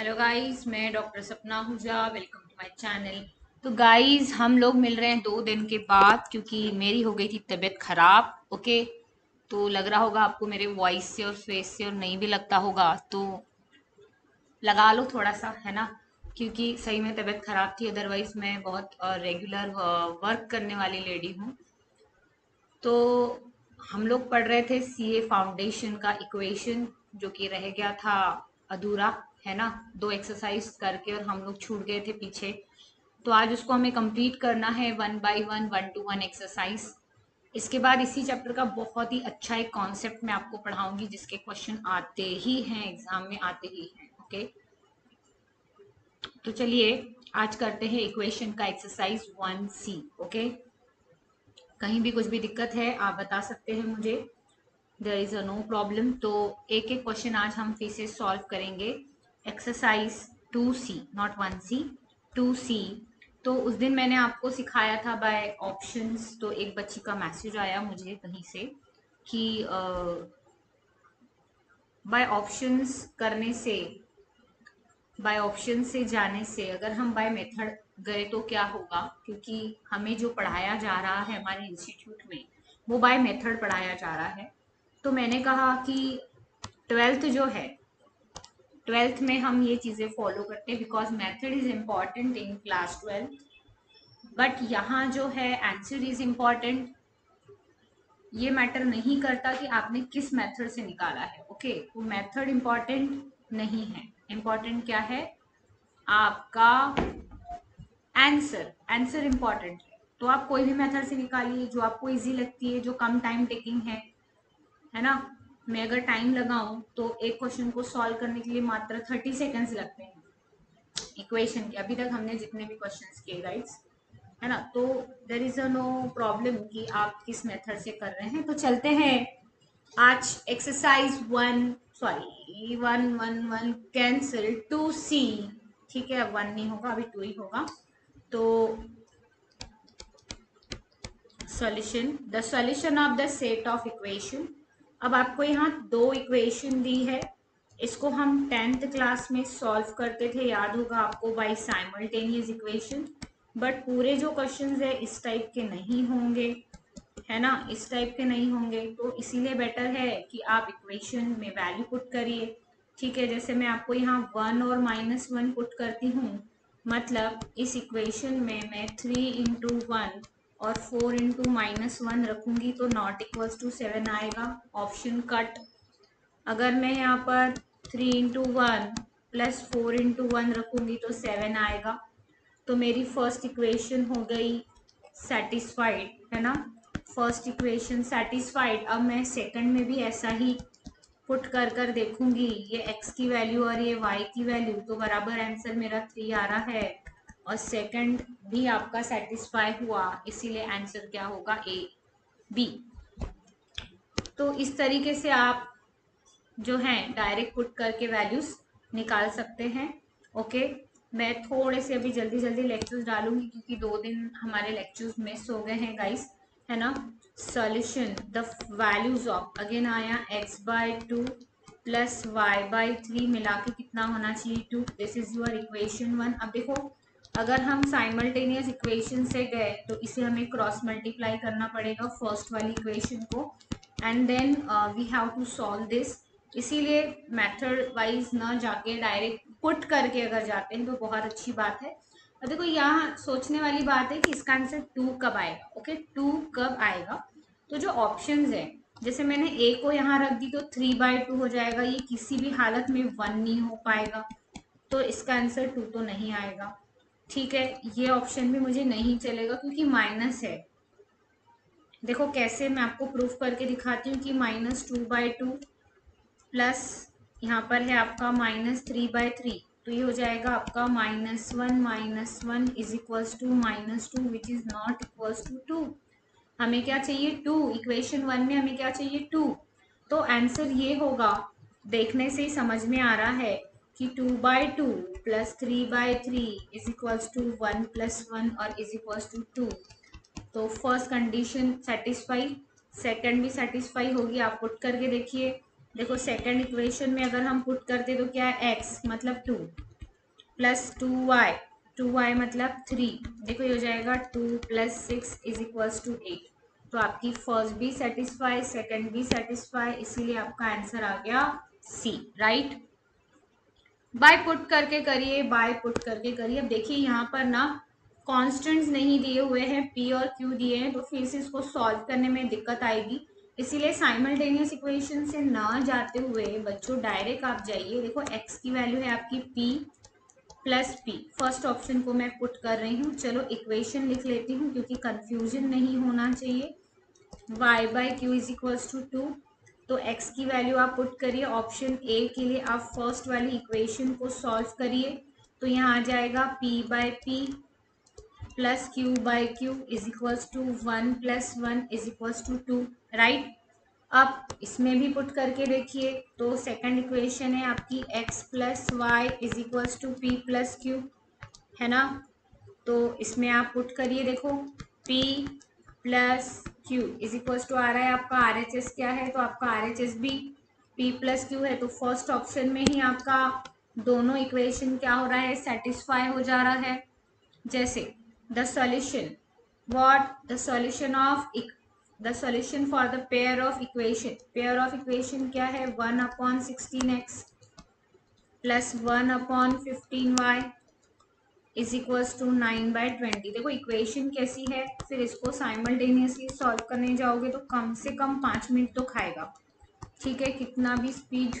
Hello guys, मैं doctor Sapna Huja. Welcome to my channel. तो guys, हम लोग मिल रहे हैं 2 दिन के बाद क्योंकि मेरी हो गई थी तबीयत खराब। ओके, तो लग रहा होगा आपको मेरे वॉइस से और फेस से, और नहीं भी लगता होगा तो लगा लो थोड़ा सा, है ना। क्योंकि सही में तबीयत खराब थी, अदरवाइज मैं बहुत रेगुलर वर्क करने वाली लेडी हूँ। तो हम लोग पढ़ रहे थे सीए फाउंडेशन का इक्वेशन, जो कि रह गया था अधूरा, है ना। 2 एक्सरसाइज करके और हम लोग छूट गए थे पीछे। तो आज उसको हमें कंप्लीट करना है, 1 बाय 1, 1 to 1 एक्सरसाइज। इसके बाद इसी चैप्टर का बहुत ही अच्छा एक कॉन्सेप्ट मैं आपको पढ़ाऊंगी, जिसके क्वेश्चन आते ही हैं, एग्जाम में आते ही हैं। ओके, तो चलिए आज करते हैं इक्वेशन का एक्सरसाइज 1C। ओके, कहीं भी कुछ भी दिक्कत है आप बता सकते हैं मुझे, there is a no problem. तो एक एक क्वेश्चन आज हम फिर से सॉल्व करेंगे। Exercise 2C, not 1C, 2C। तो उस दिन मैंने आपको सिखाया था बाय ऑप्शंस। तो एक बच्ची का मैसेज आया मुझे कहीं से कि बाय ऑप्शंस करने से, बाय ऑप्शन से जाने से अगर हम बाय मेथड गए तो क्या होगा, क्योंकि हमें जो पढ़ाया जा रहा है हमारे इंस्टीट्यूट में वो बाय मेथड पढ़ाया जा रहा है। तो मैंने कहा कि ट्वेल्थ जो है, ट्वेल्थ में हम ये चीज़ें फॉलो करते हैं because method is important in class 12। But यहाँ जो है आंसर इज इम्पॉर्टेंट। ये मैटर नहीं करता कि आपने किस मेथड से निकाला है। ओके, वो मेथड इम्पॉर्टेंट नहीं है। इम्पॉर्टेंट क्या है? आपका आंसर। आंसर इम्पॉर्टेंट है। तो आप कोई भी मेथड से निकालिए जो आपको इजी लगती है, जो कम टाइम टेकिंग है ना। मैं अगर टाइम लगाऊं तो एक क्वेश्चन को सॉल्व करने के लिए मात्र 30 सेकेंड्स लगते हैं इक्वेशन के। अभी तक हमने जितने भी क्वेश्चंस किए गाइड्स, है ना। तो there is a no problem कि आप किस मेथड से कर रहे हैं। तो चलते हैं आज एक्सरसाइज 1 कैंसिल 2C। ठीक है, अब 1 नहीं होगा, अभी 2 ही होगा। तो solution, the solution of the set of equation. अब आपको यहाँ 2 इक्वेशन दी है, इसको हम 10th क्लास में सॉल्व करते थे, याद होगा आपको, बाय साइमल्टेनियस इक्वेशन। बट पूरे जो क्वेश्चंस है इस टाइप के नहीं होंगे, है ना, इस टाइप के नहीं होंगे। तो इसीलिए बेटर है कि आप इक्वेशन में वैल्यू पुट करिए। ठीक है, जैसे मैं आपको यहाँ 1 और -1 पुट करती हूँ, मतलब इस इक्वेशन में मैं 3 × 1 और 4 × -1 रखूंगी तो नॉट इक्वल्स टू 7 आएगा। Option cut. अगर मैं यहाँ पर 3 × 1 प्लस 4 × 1 रखूंगी तो 7 आएगा। तो मेरी फर्स्ट इक्वेशन हो गई सेटिस्फाइड, है ना। First equation satisfied. अब मैं सेकंड में भी ऐसा ही पुट कर देखूंगी, ये x की वैल्यू और ये y की वैल्यू, तो बराबर आंसर मेरा 3 आ रहा है। और सेकंड भी आपका सेटिस्फाई हुआ, इसीलिए आंसर क्या होगा? A, B। तो इस तरीके से आप जो है डायरेक्ट पुट करके वैल्यूज निकाल सकते हैं। ओके, मैं थोड़े से अभी जल्दी जल्दी लेक्चर्स डालूंगी क्योंकि 2 दिन हमारे लेक्चर्स मिस हो गए हैं गाइस, है ना। Solution, the values of, again आया x/2 प्लस y/3 मिला के कितना होना चाहिए? 2। This is your equation 1। अब देखो, अगर हम साइमल्टेनियस इक्वेशन से गए तो इसे हमें क्रॉस मल्टीप्लाई करना पड़ेगा फर्स्ट वाली इक्वेशन को, and then we have to solve this. इसीलिए मेथड वाइज ना जाके डायरेक्ट पुट करके अगर जाते हैं तो बहुत अच्छी बात है। और देखो, यहाँ सोचने वाली बात है कि इसका आंसर 2 कब आएगा। ओके, 2 कब आएगा? तो जो ऑप्शंस है, जैसे मैंने a को यहाँ रख दी तो 3/2 हो जाएगा, ये किसी भी हालत में 1 नहीं हो पाएगा, तो इसका आंसर 2 तो नहीं आएगा। ठीक है, ये ऑप्शन भी मुझे नहीं चलेगा क्योंकि माइनस है। देखो कैसे, मैं आपको प्रूफ करके दिखाती हूँ कि -2/2 प्लस यहाँ पर है आपका -3/3, तो ये हो जाएगा आपका -1 is equals to -2 which is not equals to 2। हमें क्या चाहिए? 2। इक्वेशन 1 में हमें क्या चाहिए? 2। तो आंसर ये होगा, देखने से ही समझ में आ रहा है कि 2/2 प्लस 3/3 इज इक्वल्स टू 1 + 1 और इज इक्वल्स टू 2। तो फर्स्ट कंडीशन सेटिस्फाई, सेकंड भी सेटिस्फाई होगी। आप पुट करके देखिए। देखो सेकंड इक्वेशन में अगर हम पुट करते तो क्या है? x मतलब 2, प्लस 2y मतलब 3। देखो ये हो जाएगा 2 + 6 = 8। तो आपकी फर्स्ट भी सेटिस्फाई, सेकंड भी सेटिस्फाई, इसीलिए आपका आंसर आ गया सी, राइट। बाय पुट करके करिए, बाय पुट करके करिए। अब देखिए यहाँ पर ना कॉन्स्टेंट्स नहीं दिए हुए हैं, पी और क्यू दिए हैं, तो फिर से इसको सॉल्व करने में दिक्कत आएगी। इसीलिए साइमल्टेनियस इक्वेशन से ना जाते हुए बच्चों डायरेक्ट आप जाइए। देखो एक्स की वैल्यू है आपकी P plus P, first option को मैं पुट कर रही हूँ। चलो इक्वेशन लिख लेती हूँ क्योंकि कंफ्यूजन नहीं होना चाहिए। y/q = 2। तो x की वैल्यू आप पुट करिए। ऑप्शन ए के लिए आप फर्स्ट वाली इक्वेशन को सॉल्व करिए। तो यहाँ आ जाएगा p/p प्लस q/q = 1 + 1 = 2, राइट। अब इसमें भी पुट करके देखिए। तो सेकंड इक्वेशन है आपकी x + y = p + q, है ना। तो इसमें आप पुट करिए। देखो p प्लस क्यू आ रहा है आपका RHS क्या है, तो आपका RHS भी p प्लस क्यू है। तो फर्स्ट ऑप्शन में ही आपका दोनों इक्वेशन क्या हो रहा है, सेटिस्फाई हो जा रहा है। जैसे the solution, what the solution of the solution for the pair of equation क्या है, 1/16x प्लस 1/15y = 9/20। देखो इक्वेशन कैसी है, फिर इसको साइमल्टेनियसली सॉल्व करने जाओगे तो कम से कम 5 मिनट तो खाएगा, ठीक है। कितना भी स्पीड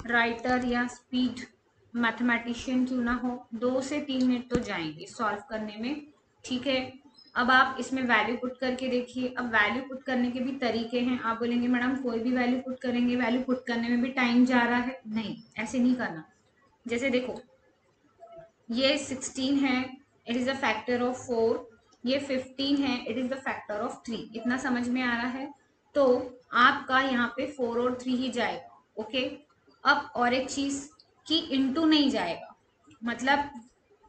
राइटर या स्पीड मैथमेटिशियन क्यों ना हो, 2 से 3 मिनट तो जाएंगे सॉल्व करने में, ठीक है। अब आप इसमें वैल्यू पुट करके देखिए। अब वैल्यू पुट करने के भी तरीके हैं। आप बोलेंगे मैडम कोई भी वैल्यू पुट करेंगे, वैल्यू पुट करने में भी टाइम जा रहा है। नहीं, ऐसे नहीं करना। जैसे देखो ये 16 है, it is a factor of 4। ये 15 है, it is the factor of 3। इतना समझ में आ रहा है। तो आपका यहाँ पे 4 और 3 ही जाएगा, ओके। अब और एक चीज़ कि इंटू नहीं जाएगा, मतलब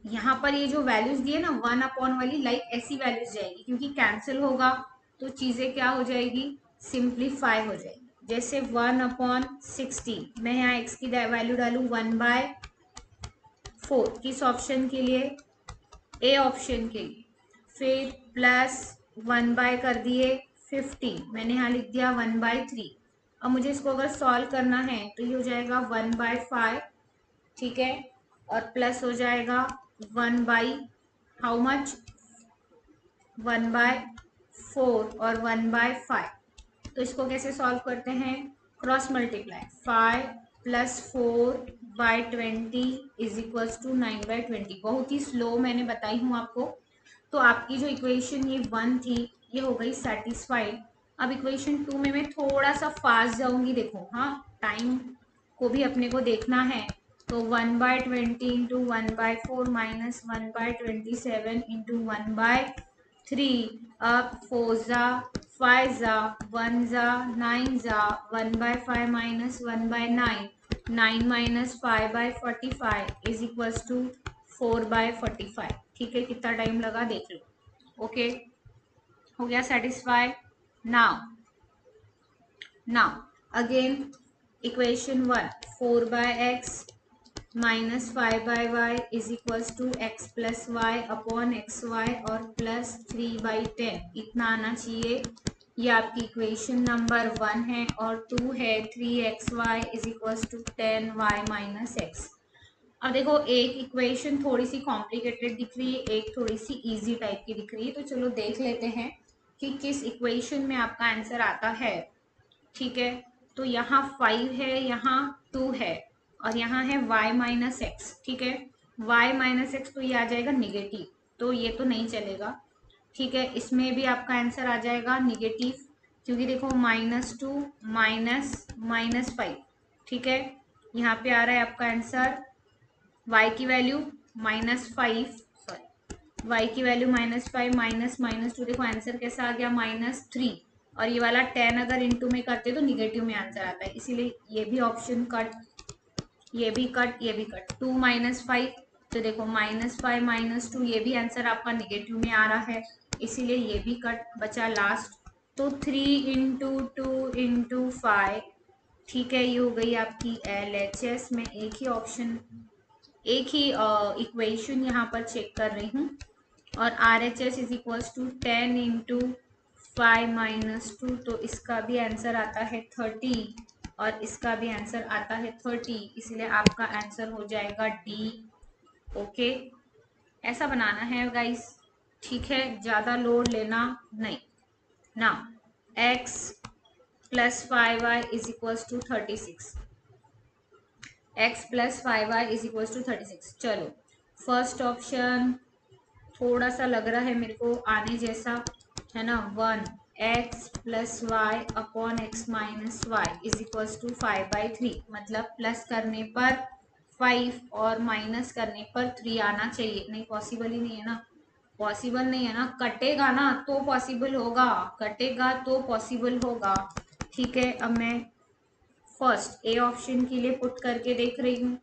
यहाँ पर ये जो वैल्यूज दिए ना 1 वाली, लाइक ऐसी वैल्यूज जाएगी, क्योंकि कैंसिल होगा तो चीज़ें क्या हो जाएगी, सिंप्लीफाई हो जाएगी। जैसे 1/16, मैं यहाँ एक्स की वैल्यू डालूँ 1/4, किस ऑप्शन के लिए, ए ऑप्शन के लिए। फिर प्लस 1/ कर दिए 50, मैंने यहाँ लिख दिया 1/3। अब मुझे इसको अगर सॉल्व करना है तो ये हो जाएगा 1/5, ठीक है। और प्लस हो जाएगा 1/ हाउ मच, 1/4 और 1/5। तो इसको कैसे सॉल्व करते हैं, क्रॉस मल्टीप्लाई। 5 + 4/20 = 9/20। बहुत ही स्लो मैंने बताई हूँ आपको। तो आपकी जो इक्वेशन ये 1 थी ये हो गई सेटिस्फाइड। अब इक्वेशन 2 में मैं थोड़ा सा फास्ट जाऊंगी, देखो हाँ, टाइम को भी अपने को देखना है। तो 1/20 × 1/4 माइनस 1/27 × 1/3। अब 4 ज़ा 5 ज़ा 1 ज़ा 9 ज़ा 1/5 माइनस 1/9, 9 - 5/45 = 4/45, ठीक है। कितना टाइम लगा देख लो, ओके। हो गया satisfy. Now again equation 1, 4/x minus 5/y = x + y/xy और प्लस 3/10, इतना आना चाहिए। ये आपकी इक्वेशन नंबर 1 है। और 2 है 3xy = 10y - x। अब देखो एक इक्वेशन थोड़ी सी कॉम्प्लिकेटेड दिख रही है, एक थोड़ी सी इजी टाइप की दिख रही है। तो चलो देख लेते हैं कि किस इक्वेशन में आपका आंसर आता है, ठीक है। तो यहाँ 5 है, यहाँ 2 है, और यहाँ है y - x, ठीक है। y - x तो ये आ जाएगा निगेटिव, तो ये तो नहीं चलेगा, ठीक है। इसमें भी आपका आंसर आ जाएगा निगेटिव, क्योंकि देखो -2 -5, ठीक है। यहाँ पे आ रहा है आपका आंसर y की वैल्यू -5, सॉरी y की वैल्यू -5 -2, देखो आंसर कैसा आ गया -3। और ये वाला 10 अगर इंटू में करते तो निगेटिव में आंसर आता है, इसीलिए ये भी ऑप्शन कट, ये भी कट, ये भी कट। 2 - 5, तो देखो -5 - 2, ये भी आंसर आपका निगेटिव में आ रहा है, इसीलिए ये भी कट, बचा लास्ट। तो 3 × 2 × 5, ठीक है। ये हो गई आपकी LHS में एक ही ऑप्शन, एक ही इक्वेशन यहाँ पर चेक कर रही हूँ। और RHS is equals to 10 into 5 minus 2, तो इसका भी आंसर आता है 30 और इसका भी आंसर आता है 30, इसलिए आपका आंसर हो जाएगा डी। ओके, ऐसा बनाना है गाइस, ठीक है, ज़्यादा लोड लेना नहीं ना। x plus 5y is equals to 36, x plus 5y is equals to 36। चलो, फर्स्ट ऑप्शन थोड़ा सा लग रहा है मेरे को आने जैसा, है ना। 1x plus y upon x minus y is equals to 5/3, मतलब प्लस करने पर 5 और माइनस करने पर 3 आना चाहिए। नहीं, पॉसिबल ही नहीं है ना, पॉसिबल नहीं है ना, कटेगा ना तो पॉसिबल होगा, कटेगा तो पॉसिबल होगा। ठीक है, अब मैं फर्स्ट ए ऑप्शन के लिए पुट करके देख रही हूँ।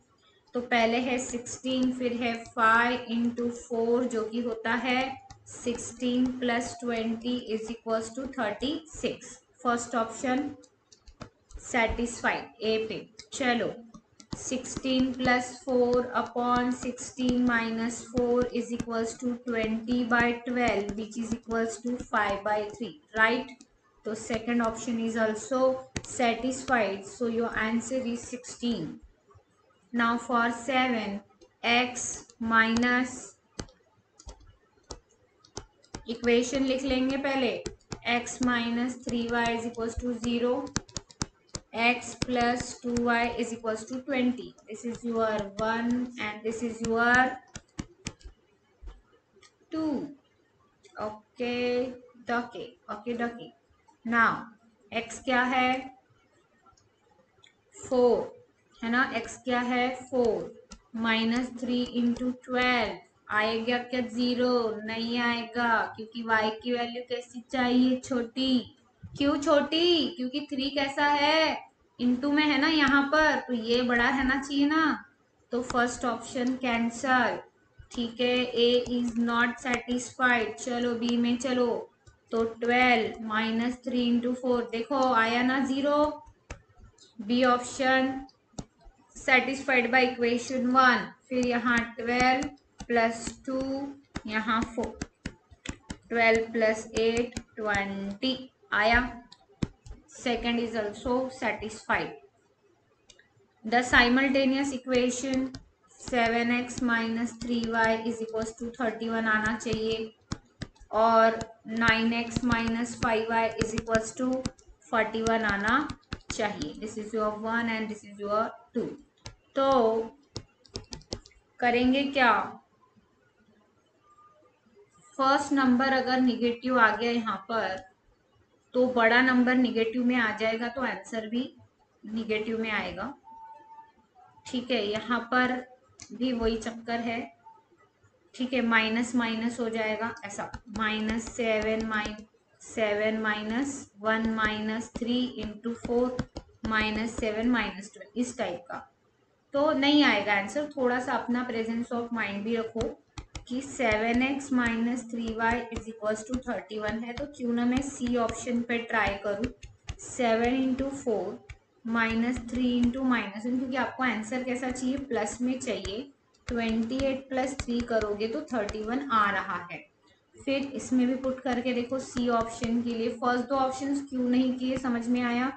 तो पहले है 16, फिर है 5 इंटू 4 जो कि होता है 16 plus 20 is equals to 36। First option satisfied A पे। चलो, 16 plus 4 upon 16 minus 4 is equals to 20/12 which is equals to 5/3, right. तो second option is also satisfied, so your answer is 16. Now for 7, x minus, equation लिख लेंगे पहले, x minus 3y is equals to 0, x plus 2y is equals to 20. This is your 1 and this is your 2. Okay, okay. Now x क्या है, 4, है ना। x क्या है, 4 minus 3 into 12 आएगा क्या, 0 नहीं आएगा, क्योंकि y की वैल्यू कैसी चाहिए, छोटी। क्यों छोटी, क्योंकि 3 कैसा है, इंटू में है ना यहाँ पर, तो ये बड़ा रहना चाहिए ना। तो फर्स्ट ऑप्शन कैंसल, ठीक है, ए इज नॉट सेटिस्फाइड। चलो बी में चलो, तो 12 माइनस 3 इंटू 4, देखो आया ना 0। B option satisfied by equation 1। फिर यहाँ 12 प्लस 2, यहाँ 4, 12 प्लस 8 20 आया। Second is also satisfied. The simultaneous equation 7x minus 3y is equal to 31 आना चाहिए, और 9x minus 5y is equal to 41 आना चाहिए। This is your 1 and this is your 2। तो करेंगे क्या, फर्स्ट नंबर अगर निगेटिव आ गया यहाँ पर, तो बड़ा नंबर निगेटिव में आ जाएगा, तो आंसर भी निगेटिव में आएगा। ठीक है, यहाँ पर भी वही चक्कर है, ठीक है, माइनस माइनस हो जाएगा ऐसा, -7 माइनस 1 माइनस 3 इंटू 4 -7 -12 इस टाइप का, तो नहीं आएगा आंसर। थोड़ा सा अपना प्रेजेंस ऑफ माइंड भी रखो कि 7x minus 3y is equals to 31 है, तो क्यों ना मैं सी ऑप्शन पे ट्राई करूँ, 7 इंटू 4 माइनस 3 इंटू -1, क्योंकि आपको आंसर कैसा चाहिए, प्लस में चाहिए। 28 प्लस 3 करोगे तो 31 आ रहा है। फिर इसमें भी पुट करके देखो सी ऑप्शन के लिए। फर्स्ट दो ऑप्शंस क्यों नहीं किए, समझ में आया।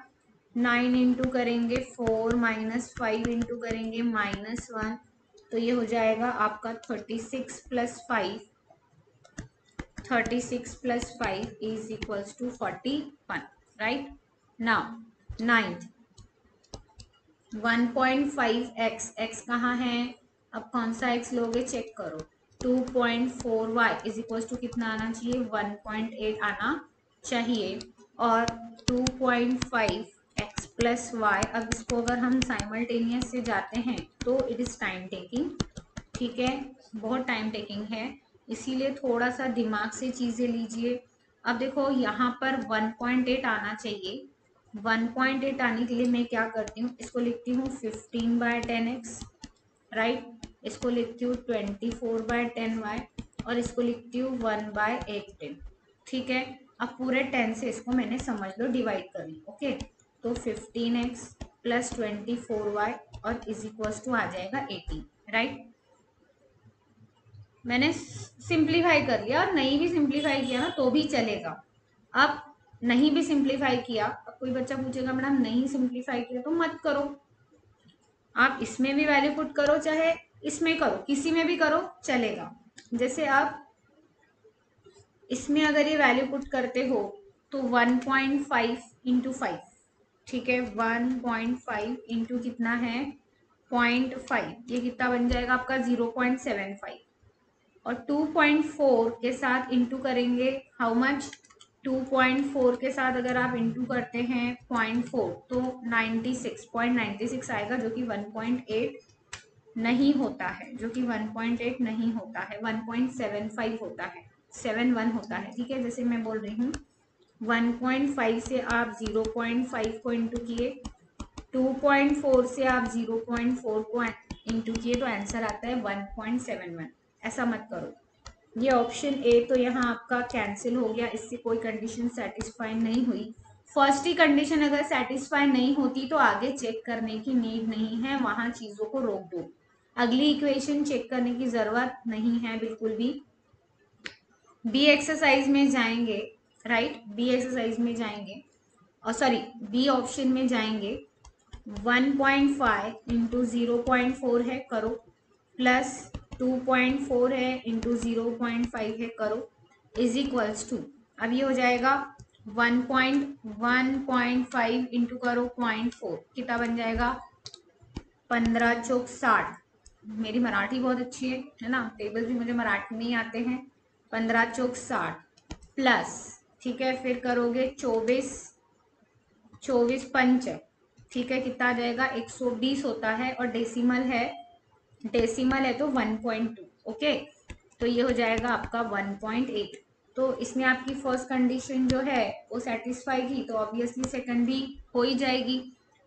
9 इंटू करेंगे 4 माइनस 5 इंटू करेंगे -1, तो ये हो जाएगा आपका 36 plus 5, 36 plus 5 is equals to 41, right. Now ninth, 1.5x, x कहाँ है, अब कौन सा x लोगे चेक करो। 2.4y इज इक्वल्स टू कितना आना चाहिए, 1.8 आना चाहिए, और 2.5x प्लस वाई। अब इसको अगर हम साइमल्टेनियस से जाते हैं तो इट इज टाइम टेकिंग, ठीक है, बहुत टाइम टेकिंग है, इसीलिए थोड़ा सा दिमाग से चीज़ें लीजिए। अब देखो यहाँ पर 1.8 आना चाहिए, 1.8 आने के लिए मैं क्या करती हूँ, इसको लिखती हूँ 15/10x, राइट, इसको लिखती हूँ 24/10y, और इसको लिखती हूँ 1/810, ठीक है। अब पूरे 10 से इसको मैंने समझ लो डिवाइड कर ली, ओके। तो 15x प्लस 24y और इज इक्वल्स टू आ जाएगा 18, राइट। मैंने सिंप्लीफाई कर लिया, और नहीं भी सिंप्लीफाई किया ना तो भी चलेगा। अब नहीं भी सिंप्लीफाई किया, अब कोई बच्चा पूछेगा मैडम नहीं सिंप्लीफाई किया, तो मत करो, आप इसमें भी वैल्यू पुट करो चाहे इसमें करो, किसी में भी करो चलेगा। जैसे आप इसमें अगर ये वैल्यू पुट करते हो तो 1.5 इंटू 5, ठीक है, 1.5 इंटू कितना है 0.5, ये कितना बन जाएगा आपका 0.75, और 2.4 के साथ इंटू करेंगे हाउ मच, 2.4 के साथ अगर आप इंटू करते हैं 0.4 तो 96.96 आएगा, जो कि 1.8 नहीं होता है, जो कि 1.8 नहीं होता है, 1.75 होता है, 71 होता है, ठीक है। जैसे मैं बोल रही हूँ 1.5 से आप 0.5 को इंटू किए, 2.4 से आप 0.4 को इंटू किए, तो आंसर आता है 1.71। ऐसा मत करो। ये ऑप्शन ए तो यहाँ आपका कैंसिल हो गया, इससे कोई कंडीशन सेटिस्फाई नहीं हुई। फर्स्ट ही कंडीशन अगर सेटिस्फाई नहीं होती तो आगे चेक करने की नीड नहीं है, वहां चीजों को रोक दो, अगली इक्वेशन चेक करने की जरूरत नहीं है बिल्कुल भी। बी एक्सरसाइज में जाएंगे, राइट, बी एक्सरसाइज में जाएंगे, और सॉरी बी ऑप्शन में जाएंगे, 1.5 इंटू 0.4 है करो, प्लस 2.4 है इंटू 0.5 है करो, इज इक्वल्स टू, अब ये हो जाएगा 1.5 इंटू करो 0.4, कितना बन जाएगा 15 चौक 60। मेरी मराठी बहुत अच्छी है ना, टेबल भी मुझे मराठी में ही आते हैं। 15 चौक 60 प्लस, ठीक है, फिर करोगे 24 24 पंच, ठीक है, कितना आ जाएगा 120 होता है, और डेसिमल है, डेसिमल है तो 1.2, ओके, तो ये हो जाएगा आपका 1.8। तो इसमें आपकी फर्स्ट कंडीशन जो है वो सेटिस्फाई की, तो ऑब्वियसली सेकंड भी हो ही जाएगी,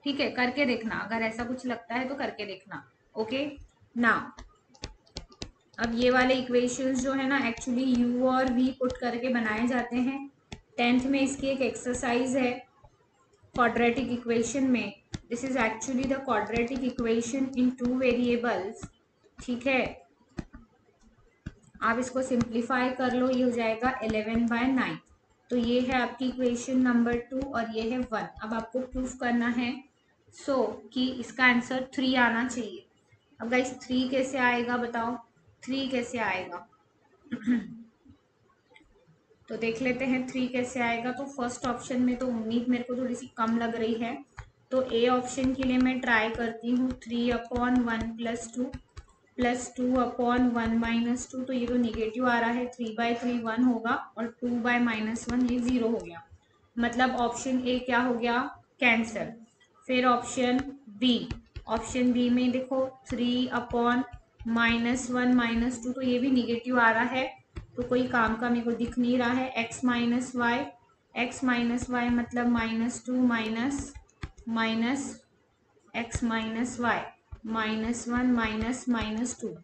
ठीक है। करके देखना, अगर ऐसा कुछ लगता है तो करके देखना, ओके ना। अब ये वाले इक्वेशंस जो है ना एक्चुअली यू और वी पुट करके बनाए जाते हैं, 10th में इसकी एक एक्सरसाइज है क्वाड्रेटिक इक्वेशन में, this is actually the quadratic equation in 2 variables, ठीक है। आप इसको सिंप्लीफाई कर लो, ये हो जाएगा 11/9, तो ये है आपकी इक्वेशन नंबर 2 और ये है 1। अब आपको प्रूफ करना है कि इसका आंसर 3 आना चाहिए। अब गाइस 3 कैसे आएगा बताओ, 3 कैसे आएगा तो देख लेते हैं 3 कैसे आएगा। तो फर्स्ट ऑप्शन में तो उम्मीद मेरे को थोड़ी सी कम लग रही है, तो ए ऑप्शन के लिए मैं ट्राई करती हूँ, 3/1 + 2 + 2/1 - 2, तो ये तो निगेटिव आ रहा है, 3/3 1 होगा, और 2/-1 ये 0 हो गया, मतलब ऑप्शन ए क्या हो गया कैंसर। फिर ऑप्शन बी में देखो 3/-1 - 2, तो ये भी निगेटिव आ रहा है, तो कोई काम का मेरे को दिख नहीं रहा है। x - y मतलब -2 माइनस x - y -1 -2,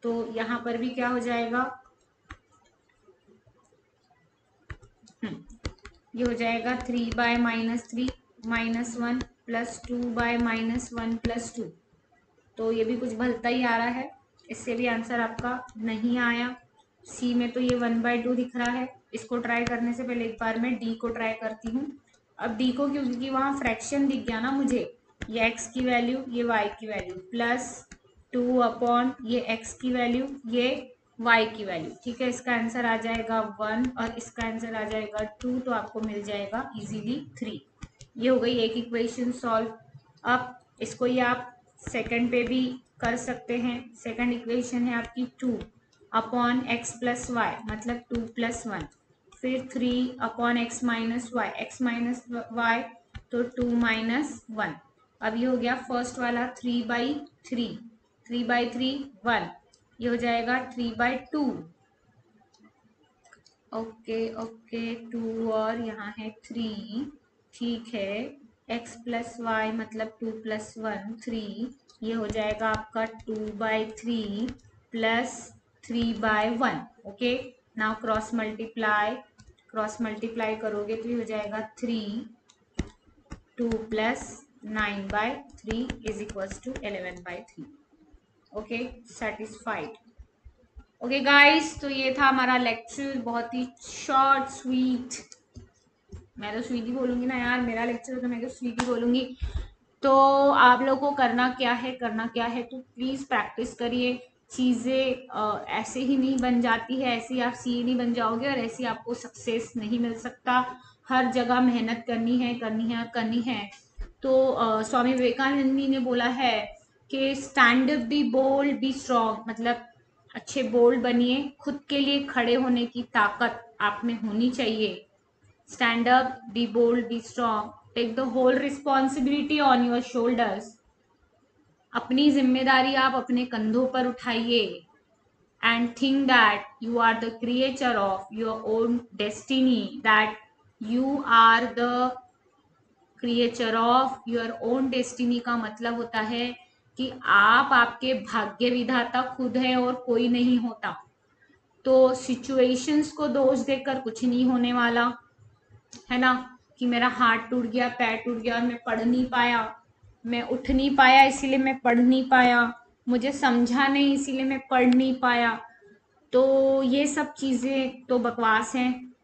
तो यहाँ पर भी क्या हो जाएगा, ये हो जाएगा 3/-3 -1 + 2/-1 + 2, तो ये भी कुछ भलता ही आ रहा है, इससे भी आंसर आपका नहीं आया। सी में तो ये 1/2 दिख रहा है, इसको ट्राई करने से पहले एक बार मैं डी को ट्राई करती हूँ। अब डी को क्योंकि वहाँ फ्रैक्शन दिख गया ना मुझे, ये x की वैल्यू ये y की वैल्यू प्लस 2 ये x की वैल्यू ये y की वैल्यू, ठीक है, इसका आंसर आ जाएगा 1 और इसका आंसर आ जाएगा 2, तो आपको मिल जाएगा इजीली 3। ये हो गई एक इक्वेशन सॉल्व। अब इसको ये आप सेकंड पे भी कर सकते हैं, सेकंड इक्वेशन है आपकी 2/x + y मतलब 2 + 1, फिर 3/x - y, x - y तो 2 - 1। अब ये हो गया फर्स्ट वाला 3/3 1, ये हो जाएगा 3/2, ओके ओके 2 और यहाँ है 3, ठीक है, x + y मतलब 2 + 1 3, ये हो जाएगा आपका 2/3 plus 3/1, okay. Now cross multiply करोगे तो ये हो जाएगा 3 2 + 9/3 = 11/3, ओके, सेटिस्फाइड, ओके गाइस, तो ये था हमारा लेक्चर, बहुत ही शॉर्ट स्वीट। मैं तो स्वीट ही बोलूंगी ना यार, मेरा लेक्चर तो मैं तो स्वीट ही बोलूंगी। तो आप लोगों को करना क्या है तो प्लीज प्रैक्टिस करिए। चीजें ऐसे ही नहीं बन जाती है, ऐसे ही आप सीए नहीं बन जाओगे और ऐसे ही आपको सक्सेस नहीं मिल सकता। हर जगह मेहनत करनी है, करनी है, करनी है। तो स्वामी विवेकानंद जी ने बोला है कि stand up, be bold, be strong, मतलब अच्छे बोल्ड बनिए, खुद के लिए खड़े होने की ताकत आप में होनी चाहिए। Stand up, be bold, be strong. Take the whole responsibility on your shoulders. अपनी जिम्मेदारी आप अपने कंधों पर उठाइए। And think that you are the creator of your own destiny. That you are the creator of your own destiny का मतलब होता है कि आप आपके भाग्य विधाता खुद हैं और कोई नहीं होता। तो सिचुएशंस को दोष देकर कुछ नहीं होने वाला है ना, कि मेरा हाथ टूट गया, पैर टूट गया और मैं पढ़ नहीं पाया, मैं उठ नहीं पाया इसीलिए मैं पढ़ नहीं पाया, मुझे समझा नहीं इसीलिए मैं पढ़ नहीं पाया। तो ये सब चीजें तो बकवास हैं।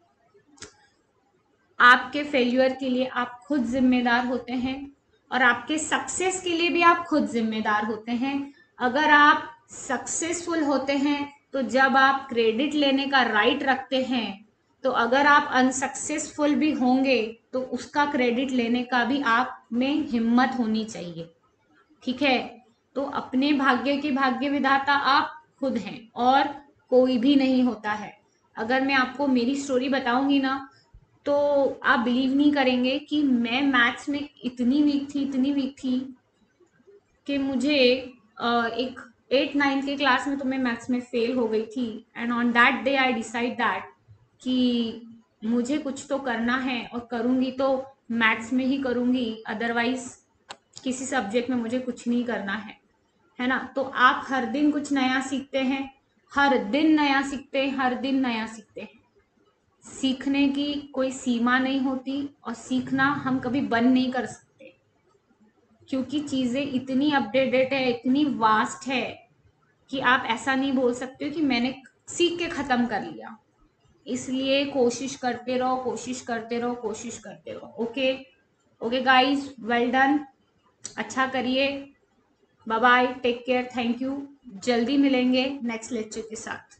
आपके फेल्यूर के लिए आप खुद जिम्मेदार होते हैं और आपके सक्सेस के लिए भी आप खुद जिम्मेदार होते हैं। अगर आप सक्सेसफुल होते हैं तो जब आप क्रेडिट लेने का राइट रखते हैं, तो अगर आप अनसक्सेसफुल भी होंगे तो उसका क्रेडिट लेने का भी आप में हिम्मत होनी चाहिए। ठीक है, तो अपने भाग्य के भाग्य विधाता आप खुद हैं और कोई भी नहीं होता है। अगर मैं आपको मेरी स्टोरी बताऊंगी ना तो आप बिलीव नहीं करेंगे कि मैं मैथ्स में इतनी वीक थी, इतनी वीक थी कि मुझे एक 8-9 के क्लास में तो मैं मैथ्स में फेल हो गई थी। And on that day I decide that कि मुझे कुछ तो करना है और करूंगी तो मैथ्स में ही करूंगी, अदरवाइज किसी सब्जेक्ट में मुझे कुछ नहीं करना है ना। तो आप हर दिन कुछ नया सीखते हैं, हर दिन नया सीखते हैं, हर दिन नया सीखते हैं। सीखने की कोई सीमा नहीं होती और सीखना हम कभी बंद नहीं कर सकते, क्योंकि चीजें इतनी अपडेटेड है, इतनी वास्ट है कि आप ऐसा नहीं बोल सकते हो कि मैंने सीख के खत्म कर लिया। इसलिए कोशिश करते रहो, कोशिश करते रहो, कोशिश करते रहो। Okay, okay guys, well done, अच्छा करिए। Bye bye, take care, thank you. जल्दी मिलेंगे नेक्स्ट लेक्चर के साथ।